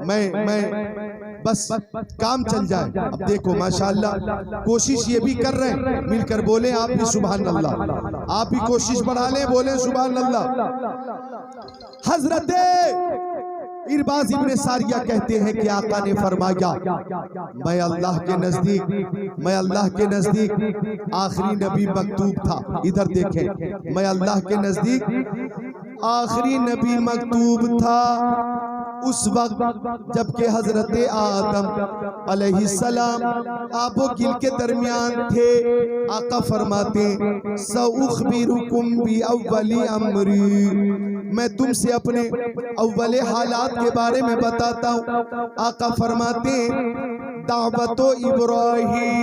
मैं बस काम चल जाए। अब देखो माशाअल्लाह कोशिश ये भी कर रहे हैं, मिलकर बोले आप भी सुभान अल्लाह, आप भी कोशिश बढ़ा लें, बोले सुभान अल्लाह। हजरत इरबाज इब्ने सारिया कहते हैं कि आका ने फरमाया मैं अल्लाह के नजदीक आखिरी नबी मकतूब था। इधर देखें, मैं अल्लाह के नजदीक आखिरी नबी मकतूब था उस वक्त जबकि हजरत आदम अलैहिस्सलाम आबो गिल के दरमियान थे। आका फरमाते सउखबिरुकुम बि अव्वली अम्री, मैं तुमसे अपने अव्वले हालात के बारे में बताता हूँ। आका फरमाते दावतो इब्राहीम,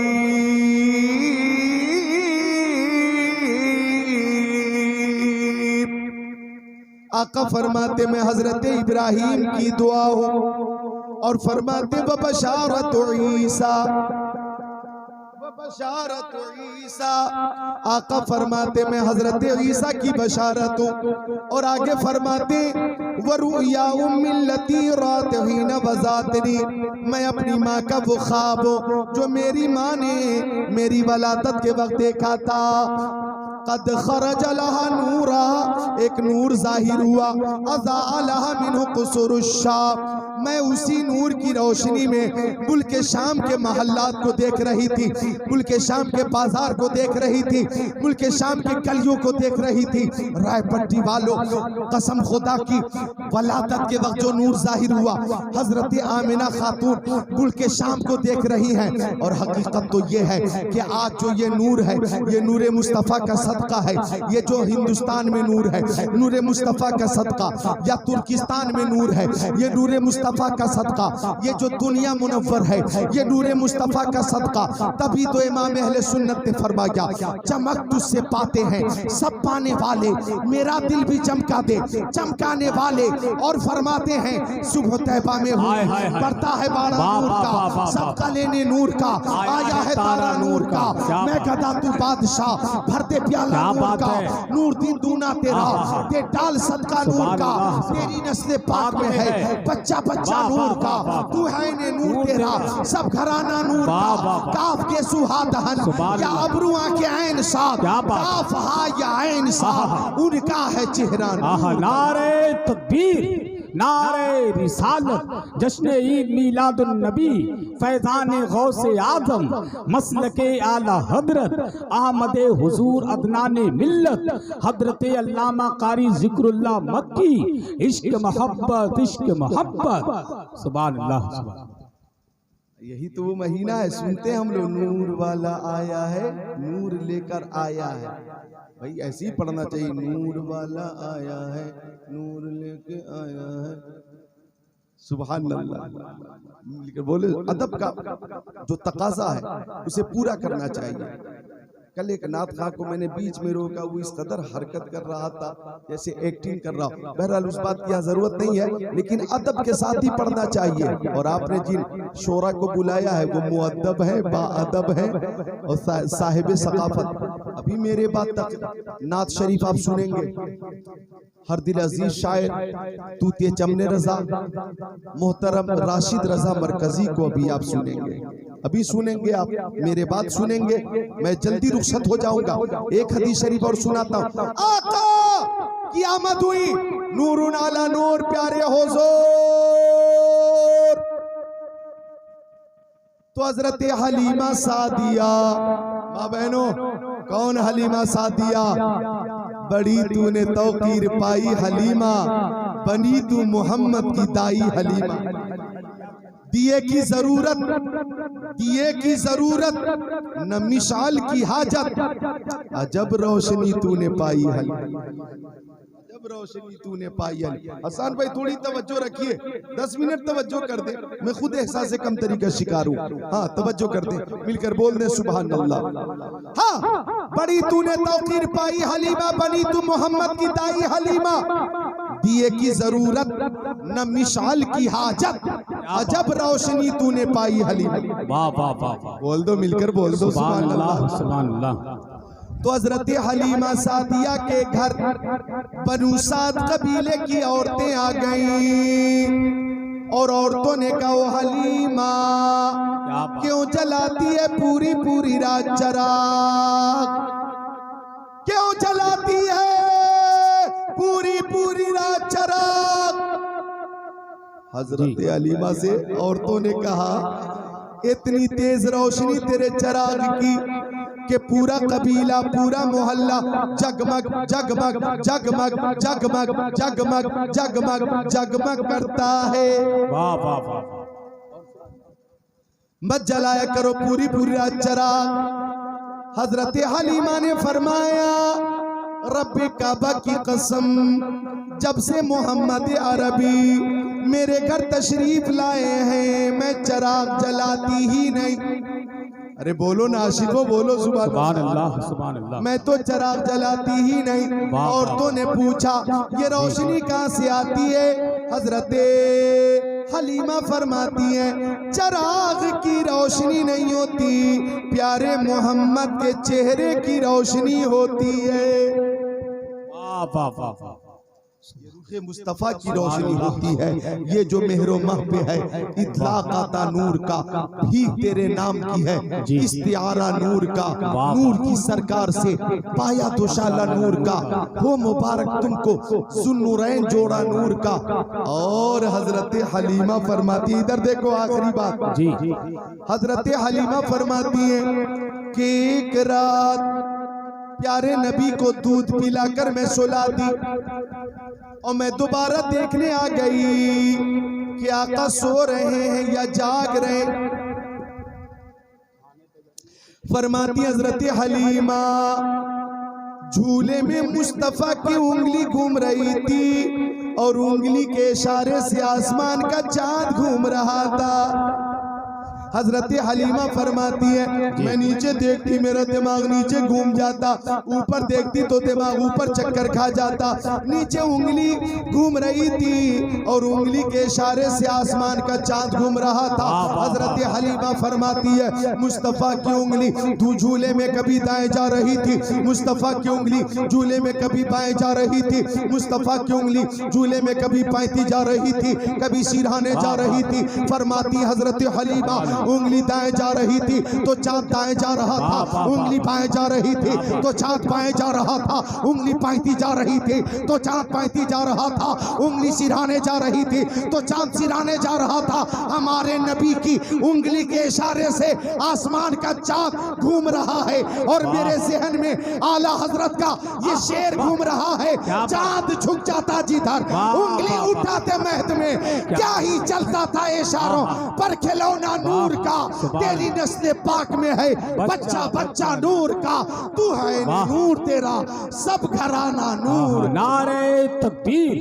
आका फरमाते मैं हजरत इब्राहीम की दुआ हूँ और फरमाते बबशारत ईसा, बशारत ईसा, आका फरमाते मैं हजरत ईसा की बशारत हूँ। और आगे फरमाते वरुया उम्मिल्लती रातहीन वजातनी, मैं अपनी माँ का वो ख्वाब हूँ जो मेरी माँ ने मेरी वलादत के वक्त देखा था। कद खरज लहा नूरा, एक नूर जाहिर हुआ, अज़ा लहा मिन्हु कुसुरुश्शाम, मैं उसी नूर की रोशनी में मुल्क शाम के महल्लात को देख रही थी, मुल्क शाम के बाजार को देख रही थी, मुल्क शाम के गलियों को देख रही थी। रायपट्टी वालों, कसम खुदा की, वलादत के वक्त जो नूर जाहिर हुआ, हजरत आमिना खातून मुल्क शाम को देख रही हैं। और हकीकत तो ये है कि आज जो ये नूर है, ये नूर मुस्तफ़ा का सदका है। ये जो हिंदुस्तान में नूर है, नूर मुस्तफ़ा का सदका, या तुर्किस्तान में नूर है, ये नूर मुस्तफ़ा का सदका, ये जो दुनिया मुनव्वर है, ये नूर मुस्तफ़ा का सदका। तभी तो इमाम अहले सुन्नत ने फरमाया चमक तुझसे पाते हैं सब पाने वाले, मेरा दिल भी चमका दे चमकाने वाले। और फरमाते हैं सुबह तैबा में बढ़ता है बाड़ा नूर का, सबका लेने नूर का, आया है तारा नूर का, मैं गदा तू बादशाह, भरते प्याला नूर का, नूर दिन दूना तेरा, दे डाल सदका नूर का, तेरी नस्ल पाक में है बच्चा बच्चा नूर का, तू है ने नूर तेरा, सब घराना नूर का। काफ के सुहा दहन या अबरुआ के ऐन साथ, काफ हा या ऐन साथ, उनका है चेहरा। नारे तकबीर, नारे रिसालत, जश्न ईद मीलादुन नबी, फैज़ान गौसे आज़म, मसलके आला हजरत, अहमद हुजूर अदनान मिल्लत, हजरत अल्लामा कारी जिक्रुल्लाह मक्की, इश्क मोहब्बत इश्क मोहब्बत। सुभान अल्लाह। यही तो वो महीना है, सुनते हम लोग नूर वाला आया है, नूर लेकर आया है। भाई ऐसे ही पढ़ना चाहिए, नूर वाला आया है, नूर लेके आया है। सुभान अल्लाह। बोले अदब का जो तकाजा है उसे पूरा करना चाहिए। कल एक नात खां को मैंने बीच में रोका, वो इस कदर हरकत कर रहा था जैसे एक्टिंग कर रहा। बहरहाल उस बात की जरूरत नहीं है, लेकिन अदब के साथ ही पढ़ना चाहिए। और आपने जिन शोरा को बुलाया है वो मुअद्दब है, बाअदब है और साहिब सकाफत। अभी मेरे बाद तक नात शरीफ आप सुनेंगे, हर दिल अजीज शायर तूतिए चमने रजा मोहतरम राशिद रजा मरकजी को अभी आप सुनेंगे, अभी सुनेंगे आप, मेरे बाद सुनेंगे। मैं जल्दी रुखसत हो जाऊंगा। एक हदीस शरीफ और सुनाता हूँ। आका की आमद हुई, नूरुन अला नूर, प्यारे हुजूर। तो हजरत हलीमा सादिया, माँ बहनों, कौन हलीमा सादिया? बड़ी तूने तौकीर पाई हलीमा, बनी तू मोहम्मद की दाई हलीमा। दिए की जरूरत, दिए की जरूरत, न मिसाल की हाजत, अजब रोशनी तूने पाई हलीमा, अजब रोशनी तूने पाई हलीमा। हसन भाई थोड़ी तवज्जो रखिए, 10 मिनट तवज्जो कर दे, मैं खुद एहसास कम तरीका शिकार हूँ। हाँ तवज्जो कर दे, मिलकर बोल दे सुभान अल्लाह। हाँ, बड़ी तूने तौकीर पाई हलीमा, बनी तू मोहम्मद की दाई हलीमा। दिए की जरूरत न मिसाल की हाजत, अजब रोशनी तूने पाई हलीमा। वाह वाह वाह, बोल दो मिलकर, बोल दो सुभान अल्लाह सुभान अल्लाह। तो हजरत हलीमा सादिया के घर बनु साद कबीले की औरतें आ गईं। और औरतों ने कहा ओ हलीमा क्या बात। क्यों जलाती है पूरी पूरी रात चराग, क्यों जलाती है पूरी पूरी रात चराग। हजरत हलीमा से औरतों ने कहा इतनी तेज रोशनी तेरे चराग की कि पूरा कबीला पूरा मोहल्ला जगमग जगमग जगमग जगमग जगमग जगमग जगमग करता है। वाह वाह वाह। मत जलाया करो पूरी पूरी रात चराग। हजरत हलीमा ने फरमाया रब्बे काबा की कसम, जब से मोहम्मद अरबी मेरे घर तशरीफ लाए हैं मैं चराग जलाती ही नहीं। अरे बोलो ना आशिको, बोलो सुभान अल्लाह सुभान अल्लाह। मैं तो चराग जलाती ही नहीं। वाह। औरतों ने पूछा ये रोशनी कहाँ से आती है? हजरत हलीमा फरमाती है चराग की रोशनी नहीं होती, प्यारे मोहम्मद के चेहरे की रोशनी होती है। वाह वाह वाह वाह। रूहे मुस्तफा की रोशनी होती है। ये जो मेहरो मह पे है इतलाक आता नूर का, भी तेरे नाम की है इस्तिआरा नूर का। नूर की सरकार से पाया तो शाला नूर का, हो मुबारक तुमको सुन्नूरैन जोड़ा नूर का। और हजरत हलीमा फरमाती, इधर देखो आखिरी बात जी। हजरत हलीमा फरमाती है कि एक रात प्यारे नबी को दूध पिलाकर मैं सुला दी और मैं दोबारा देखने आ गई कि आका सो रहे हैं या जाग रहे। फरमाती हजरत हलीमा झूले में मुस्तफा की उंगली घूम रही थी और उंगली के इशारे से आसमान का चांद घूम रहा था। हजरत हलीमा फरमाती है मैं नीचे देखती मेरा दिमाग नीचे घूम जाता, ऊपर देखती तो दिमाग ऊपर चक्कर खा जाता। नीचे उंगली घूम रही थी और उंगली के इशारे से आसमान का चांद घूम रहा था। हजरत हलीमा फरमाती है मुस्तफ़ा की उंगली झूले में कभी दाएं जा रही थी, मुस्तफ़ा की उंगली झूले में कभी बाएं जा रही थी, मुस्तफ़ा की उंगली झूले में कभी पैंती जा रही थी, कभी सिरहाने जा रही थी। फरमाती हजरत हलीमा उंगली दाएं जा रही थी तो चांद दाएं जा रहा था, उंगली बाएं जा रही थी तो चांद बाएं जा रहा था, उंगली पैंती जा रही थी तो चांद पैंती जा रहा था, उंगली सिरहाने जा रही थी तो चांद सिरहाने जा रहा था। हमारे नबी की उंगली के इशारे से आसमान का चांद घूम रहा है और मेरे जहन में आला हजरत का ये शेर घूम रहा है, चांद झुक जाता जिधर उंगली उठाते महद में क्या ही चलता था इशारों पर खिलौना नूर का। तेरी नस्ल पाक में है बच्चा बच्चा नूर का, तू है नूर तेरा सब घराना नूर। नारे तकबीर,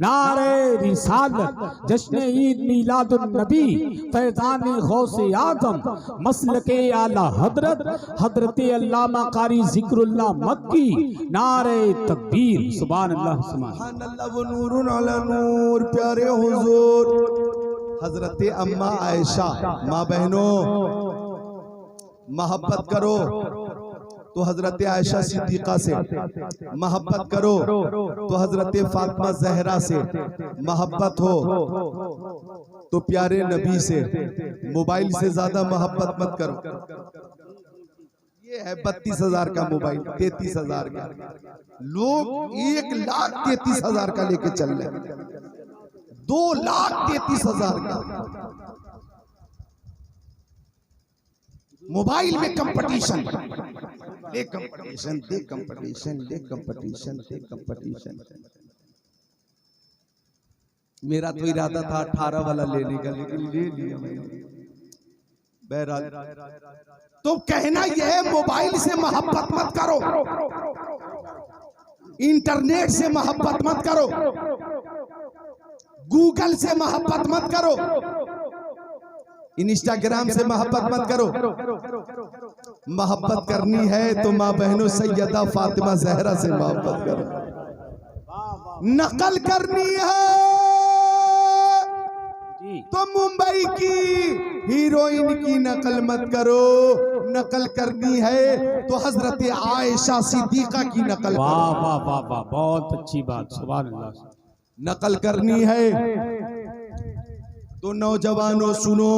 नारे रिसालत, जश्न ईद मीलादुन नबी, फैज़ान गौसे आज़म, मसलके आला हजरत, हजरत अल्लामा कारी जिक्रुल्लाह मक्की। नारे तकबीर, सुभान अल्लाह सुभान अल्लाह व नूरुन अला नूर। प्यारे हुजूर हजरत अम्मा आयशा, माँ बहनों मोहब्बत करो तो हजरत आयशा सिद्दीक़ा से, मोहब्बत करो तो हजरत फातिमा जहरा से, मोहब्बत हो तो प्यारे नबी से। मोबाइल से ज्यादा मोहब्बत मत करो। ये है 32,000 का मोबाइल, 33,000 का। लोग 1,33,000 का लेके चल रहे हैं, 2,33,000 का मोबाइल में कंपटीशन, ले कंपटीशन, दे कंपटीशन, ले कंपटीशन, दे कंपटीशन। मेरा तो इरादा था 18 वाला लेने का, लेकिन ले लिया मैंने। बहरहाल तो कहना यह है मोबाइल से मोहब्बत मत करो, इंटरनेट से मोहब्बत मत करो, गूगल से मोहब्बत मत करो, इंस्टाग्राम से मोहब्बत मत करो। मोहब्बत करनी है तो माँ बहनों सैयदा फातिमा जहरा से मोहब्बत करो। नकल करनी है तो मुंबई की हीरोइन की नकल मत करो, नकल करनी है तो हजरत आयशा सिद्दीक़ा की नकल करो। वाह वाह वाह वाह, बहुत अच्छी बात, सुभान अल्लाह। नकल करनी है तो नौजवानों सुनो,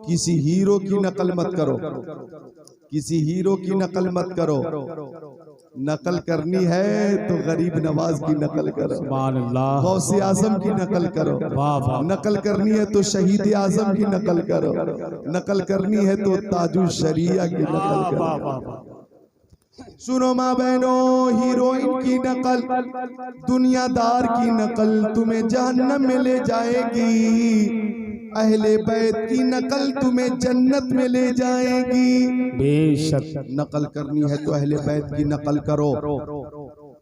किसी हीरो की नकल मत करो, किसी हीरो की नकल मत करो। नकल करनी है तो गरीब नवाज की नकल करो, सुभान अल्लाह, गौसे आजम की नकल करो। वाह वाह, नकल करनी है तो शहीद आजम की नकल करो, नकल करनी है तो ताजुल शरिया की नकल वाह करो। वाह वाह। सुनो माँ बहनों, हीरोइन की नकल, दुनियादार की नकल तुम्हें जहन्नम में ले जाएगी, अहले बैत की नकल तुम्हें जन्नत में ले जाएगी। बेशक नकल करनी है तो अहले बैत की नकल करो।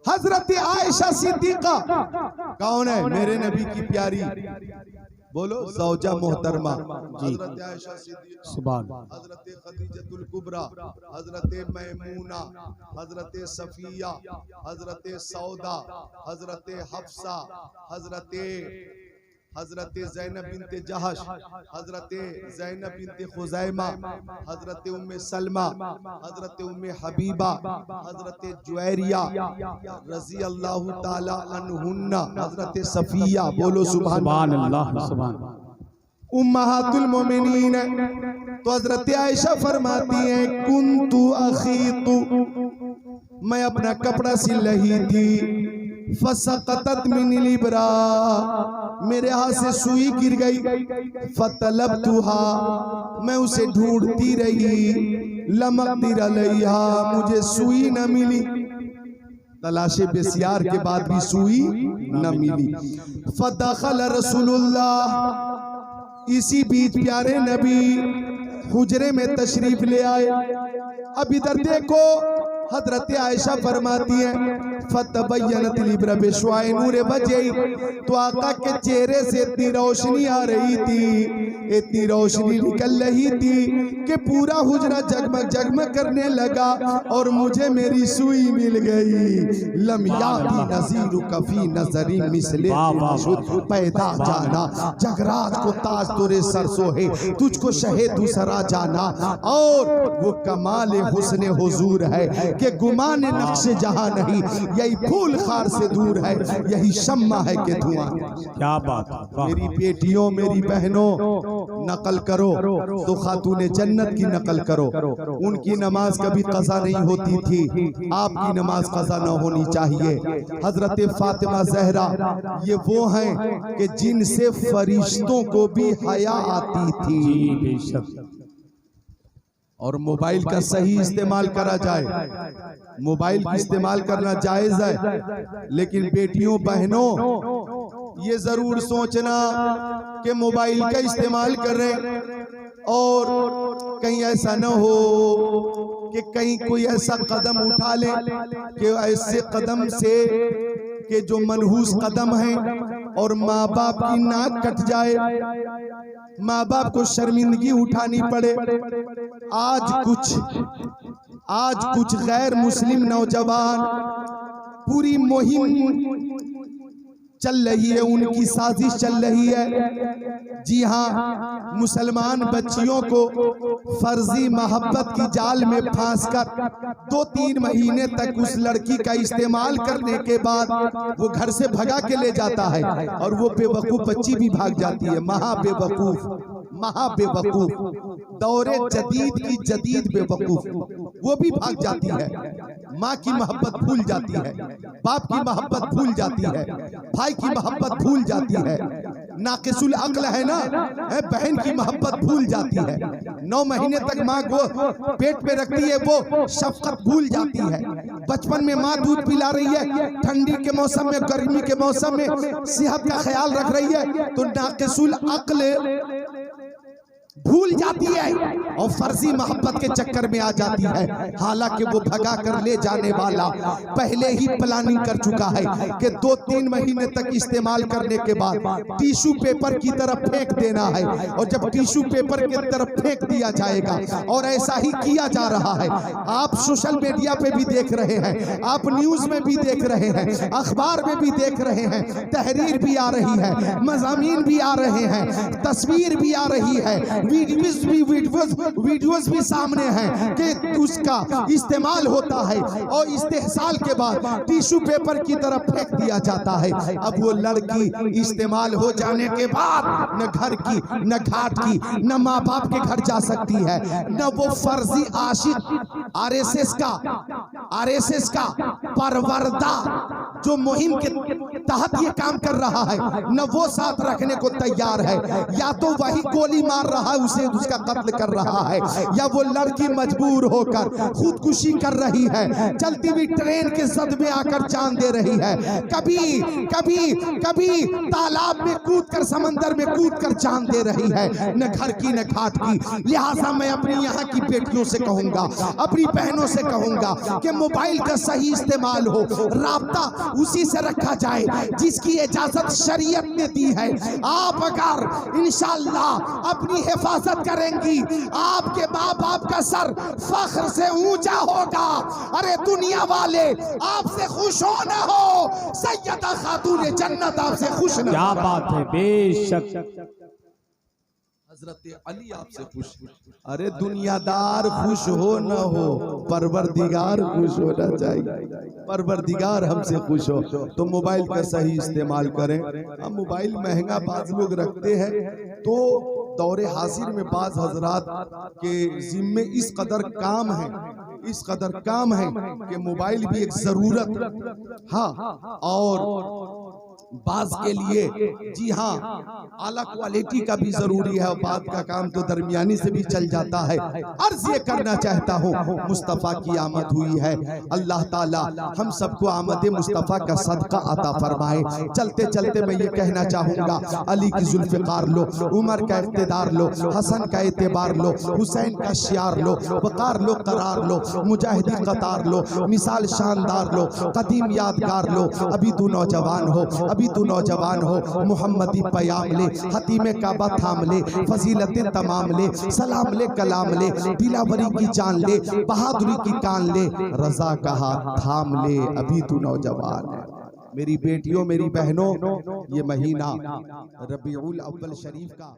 हजरत आयशा सिद्दीका कौन है? मेरे नबी की प्यारी, बोलो, ज़ौजा मोहतरमा हजरत आयशा सिद्दीका, सुभान, हजरत खदीजतुल कुबरा, हजरत मैमूना, हजरत सफिया, हजरत सौदा, हजरत हफ्सा, हजरत ज़ैनब बिनते जहश, हजरत ज़ैनब बिनते खुज़ैमा, हजरत उम्मे सलमा, हजरत उम्मे हबीबा, हजरत जुवैरिया रज़ी अल्लाह ताला अन्हुन्ना, हजरत सफिया, बोलो सुभान अल्लाह, सुभान। उम्महातुल मोमिनीन। तो हजरत आयशा फरमाती हैं, कुन्तु अखीतु, मैं अपना कपड़ा सिल रही थी, फसकतत मिनल इब्रा, मेरे हाथ से सुई गिर गई, फतलबतुहा, मैं उसे ढूंढती रही, लमकदिर अलैहा, मुझे सुई न मिली, तलाशे बेसियार के बाद भी सुई न मिली। फदखल रसूलुल्लाह, इसी बीच प्यारे नबी हुजरे में तशरीफ ले आए। अब इधर देखो, हजरत आयशा फरमाती है, फतबय्यनत लिब्रा बिशवाए नूर वजही, तो आका के चेहरे से इतनी रोशनी आ रही थी, इतनी रोशनी निकल रही थी कि पूरा हुजरा जगमग जगमग करने लगा और मुझे मेरी सुई मिल गई। लम याती नज़ीरु कफी नजरी मिसले पैदा जाना, जगरात को ताज तुरे सर सोहे, तुझको शहे दूसरा जाना। और वो कमाल हुस्न हुजूर है कि गुमान नक्शे जहां नहीं, यही फूल खार से दूर है, यही शम्मा है कि धुआं। क्या बात है। मेरी बेटियों, मेरी बहनों, नकल करो तो खातूने जन्नत की नकल करो। उनकी नमाज कभी कज़ा नहीं होती थी, आपकी नमाज कज़ा न होनी चाहिए। हजरत फातिमा ज़हरा ये वो हैं कि जिनसे फरिश्तों को भी हया आती थी। बेशक। और मोबाइल का सही इस्तेमाल करा जाए, मोबाइल का इस्तेमाल करना जायज है, लेकिन बेटियों बहनों ये जरूर सोचना कि मोबाइल का इस्तेमाल कर रहे और कहीं ऐसा न हो कि कहीं कोई ऐसा कदम उठा ले कि ऐसे कदम से कि जो मनहूस कदम है और माँ बाप की नाक कट जाए, माँ बाप को शर्मिंदगी उठानी पड़े। आज कुछ गैर मुस्लिम नौजवान पूरी मुहिम चल रही है, उनकी साजिश चल रही है। जी हाँ, मुसलमान बच्चियों को फर्जी मोहब्बत की जाल में फांसकर 2-3 महीने तक उस लड़की का इस्तेमाल करने के बाद वो घर से भगा के ले जाता है और वो बेवकूफ बच्ची भी भाग जाती है। महा बेवकूफ, दौरे जदीद की जदीद बेवकूफ, वो भी भाग जाती है। माँ की मोहब्बत भूल जाती है, बाप की मोहब्बत भूल जाती है, भाई की मोहब्बत भूल जाती है, नाकिसुल अक्ल है ना, बहन की मोहब्बत भूल जाती है। 9 महीने तक माँ को पेट पे रखती है, वो शफकत भूल जाती है। बचपन में माँ दूध पिला रही है, ठंडी के मौसम में, गर्मी के मौसम में सेहत का ख्याल रख रही है, तो नाकिसुल अक्ल भूल जाती है और फर्जी मोहब्बत के चक्कर में आ जाती है। हालांकि वो भगा कर ले जाने वाला पहले ही प्लानिंग कर चुका है कि 2-3 महीने तक इस्तेमाल करने के बाद टिश्यू पेपर की तरफ फेंक देना है। और जब टिश्यू पेपर की तरफ फेंक दिया जाएगा, और ऐसा ही किया जा रहा है, आप सोशल मीडिया पे भी देख रहे हैं, आप न्यूज में भी देख रहे हैं, अखबार में भी देख रहे हैं, तहरीर भी आ रही है, मज़ामीन भी आ रहे हैं, तस्वीर भी आ रही है, वीडियोस भी सामने हैं कि उसका इस्तेमाल होता है और इस्तेहसाल के बाद टिश्यू पेपर की तरफ फेंक दिया जाता है। अब वो लड़की इस्तेमाल हो जाने के बाद न घर की, न घाट की, न माँ बाप के घर जा सकती है, न वो फर्जी आशिक आरएसएस का परवरदा जो मुहिम के तहत ये काम कर रहा है, न वो साथ रखने को तैयार है। या तो वही गोली मार रहा है, उसे उसका कत्ल कर रहा है, या वो लड़की मजबूर होकर खुदकुशी कर रही है, चलती हुई ट्रेन के सदमे आकर जान दे रही है, कभी कभी कभी तालाब में कूदकर, समंदर में कूदकर जान दे रही है, न घर की न घाट की। लिहाजा मैं अपनी यहाँ की बेटियों से कहूंगा, अपनी बहनों से कहूंगा कि मोबाइल का सही इस्तेमाल हो, राब्ता उसी से रखा जाए जिसकी इजाजत शरीयत ने दी है। आप अगर इंशाअल्लाह अपनी हिफाजत करेंगी, आपके माँ बाप का सर फख्र से ऊंचा होगा। अरे दुनिया वाले आपसे खुश हो ना हो, सैयदा खातून जन्नत आपसे खुश ना। क्या बात है, बेशक हजरत अली आपसे खुश। अरे दुनियादार खुश हो न हो, परवरदिगार खुश होना चाहिए। परवरदिगार हमसे खुश हो तो मोबाइल का सही इस्तेमाल करें। हम मोबाइल महंगा बाज लोग रखते हैं तो दौरे हाजिर में बाज हजरात के जिम्मे इस कदर काम है, इस कदर काम है कि मोबाइल भी एक जरूरत, हाँ, और बाज के लिए जी हाँ आला क्वालिटी का भी जरूरी है, और बात का काम तो दरमियानी से भी चल जाता है। अर्ज ये करना चाहता हूँ, मुस्तफ़ा की आमद हुई है, अल्लाह ताला हम सबको आमद मुस्तफ़ा का सदका अता फरमाए। चलते चलते मैं ये कहना चाहूँगा, अली की जुल्फ़िकार लो, उमर का इक़्तिदार लो, हसन का एतबार लो, हुसैन का शियार लो, वक़ार लो, करार लो, मुजाहिदी कतार लो, मिसाल शानदार लो, कदीम यादगार लो। अभी तू नौजवान हो, अभी तू नौजवान हो, मुहम्मदी पयाम ले, हतीमे काबा थाम ले, फजीलतें तमाम ले, सलाम ले, कलाम ले, दिलावरी की जान ले, बहादुरी की कान ले, रजा का हाथ थाम ले, अभी तू नौजवान है। मेरी बेटियों, मेरी बहनों, ये महीना रबीउल अव्वल शरीफ का